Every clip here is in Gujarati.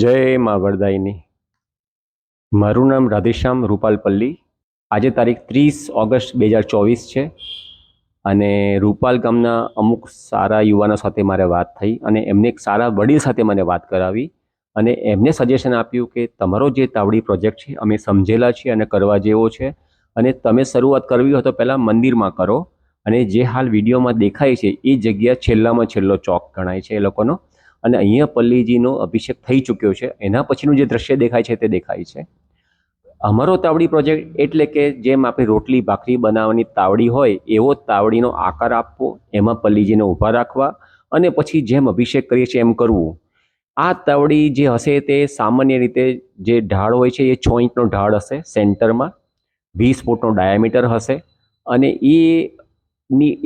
જય મા વરદાયની. મારું નામ રાધેશ્યામ રૂપાલ પલ્લી. આજે તારીખ 30 ઓગસ્ટ 2024 છે અને રૂપાલ ગામના અમુક સારા યુવાનો સાથે મારે વાત થઈ અને એમને એક સારા વડીલ સાથે મને વાત કરાવી અને એમને સજેશન આપ્યું કે તમારો જે તાવડી પ્રોજેક્ટ છે અમે સમજેલા છીએ અને કરવા જેવો છે અને તમે શરૂઆત કરવી હોય તો પહેલાં મંદિરમાં કરો અને જે હાલ વિડીયોમાં દેખાય છે એ જગ્યા છેલ્લામાં છેલ્લો ચોક ગણાય છે એ લોકોનો અને અહીંયા પલ્લીજીનો અભિષેક થઈ ચૂક્યો છે. એના પછીનું જે દ્રશ્ય દેખાય છે તે દેખાય છે. અમારો તાવડી પ્રોજેક્ટ એટલે કે જેમ આપણે રોટલી ભાખરી બનાવવાની તાવડી હોય એવો તાવડીનો આકાર આપવો, એમાં પલ્લીજીને ઊભા રાખવા અને પછી જેમ અભિષેક કરીએ છીએ એમ કરવું. આ તાવડી જે હશે તે સામાન્ય રીતે જે ઢાળ હોય છે એ 6 ઇંચનો ઢાળ હશે, સેન્ટરમાં 20 ફૂટનો ડાયામીટર હશે અને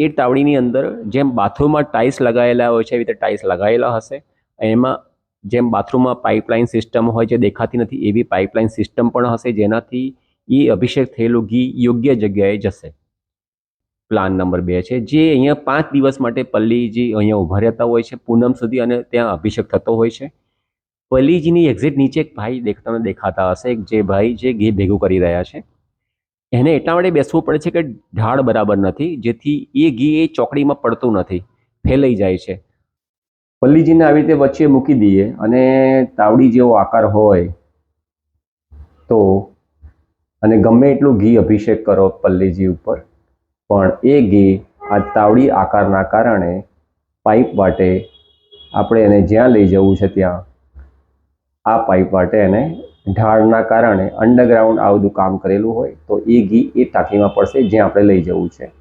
એ તાવડીની અંદર જેમ બાથરૂમમાં ટાઇલ્સ લગાવેલા હોય છે એવી રીતે ટાઇલ્સ લગાવેલા હશે. એમાં જેમ બાથરૂમમાં પાઇપલાઇન સિસ્ટમ હોય જે દેખાતી નથી એવી પાઇપલાઇન સિસ્ટમ પણ હશે જેનાથી એ અભિષેક થયેલું ઘી યોગ્ય જગ્યાએ જશે. પ્લાન નંબર 2 છે જે અહીંયા 5 દિવસ માટે પલ્લીજી અહીંયા ઊભા રહેતા હોય છે પૂનમ સુધી અને ત્યાં અભિષેક થતો હોય છે. પલ્લીજીની એક્ઝેક્ટ નીચે એક ભાઈ તમને દેખાતા હશે, જે ભાઈ જે ઘી ભેગું કરી રહ્યા છે. એને એટલા માટે બેસવું પડે છે કે ઢાળ બરાબર નથી, જેથી એ ઘી એ ચોકડીમાં પડતું નથી, ફેલાઈ જાય છે. પલ્લીજીને આવી રીતે વચ્ચે મૂકી દઈએ અને તાવડી જેવો આકાર હોય તો અને ગમે એટલું ઘી અભિષેક કરો પલ્લીજી ઉપર, પણ એ ઘી આ તાવડી આકારના કારણે પાઇપ વાટે આપણે એને જ્યાં લઈ જવું છે ત્યાં આ પાઇપ વાટે એને ઢાળના કારણે અંડરગ્રાઉન્ડ આ બધું કામ કરેલું હોય તો એ ઘી એ ટાંકીમાં પડશે જ્યાં આપણે લઈ જવું છે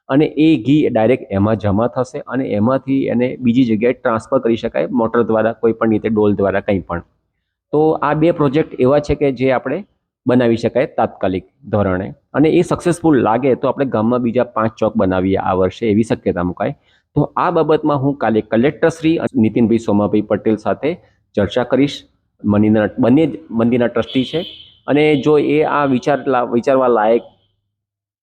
અને એ ઘી ડાયરેક્ટ એમાં જમા થશે અને એમાંથી એને બીજી જગ્યાએ ટ્રાન્સફર કરી શકાય મોટર દ્વારા, કોઈ પણ રીતે ડોલ દ્વારા, કંઈ પણ. તો આ 2 પ્રોજેક્ટ એવા છે કે જે આપણે બનાવી શકાય તાત્કાલિક ધોરણે અને એ સક્સેસફુલ લાગે તો આપણે ગામમાં બીજા 5 ચોક બનાવીએ આ વર્ષે એવી શક્યતા મુકાય. તો આ બાબતમાં હું કાલે કલેક્ટર શ્રી નીતિનભાઈ સોમાભાઈ પટેલ સાથે ચર્ચા કરીશ. બંને જ મંદિરના ટ્રસ્ટી છે અને જો એ આ વિચારવા લાયક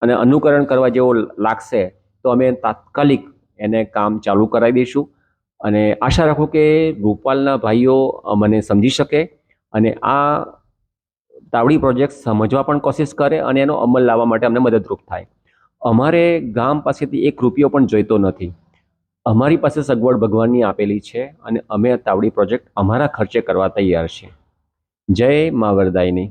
અને અનુકરણ કરવા જેવો લાગશે તો અમે તાત્કાલિક એને કામ ચાલુ કરાવી દઈશું અને આશા રાખું કે રૂપાલના ભાઈઓ મને સમજી શકે અને આ તાવડી પ્રોજેક્ટ સમજવા પણ કોશિશ કરે અને એનો અમલ લાવવા માટે અમને મદદરૂપ થાય. અમારે ગામ પાસેથી 1 રૂપિયો પણ જોઈતો નથી. અમારી પાસે સગવડ ભગવાનની આપેલી છે અને અમે આ તાવડી પ્રોજેક્ટ અમારા ખર્ચે કરવા તૈયાર છીએ. જય મા વરદાયની.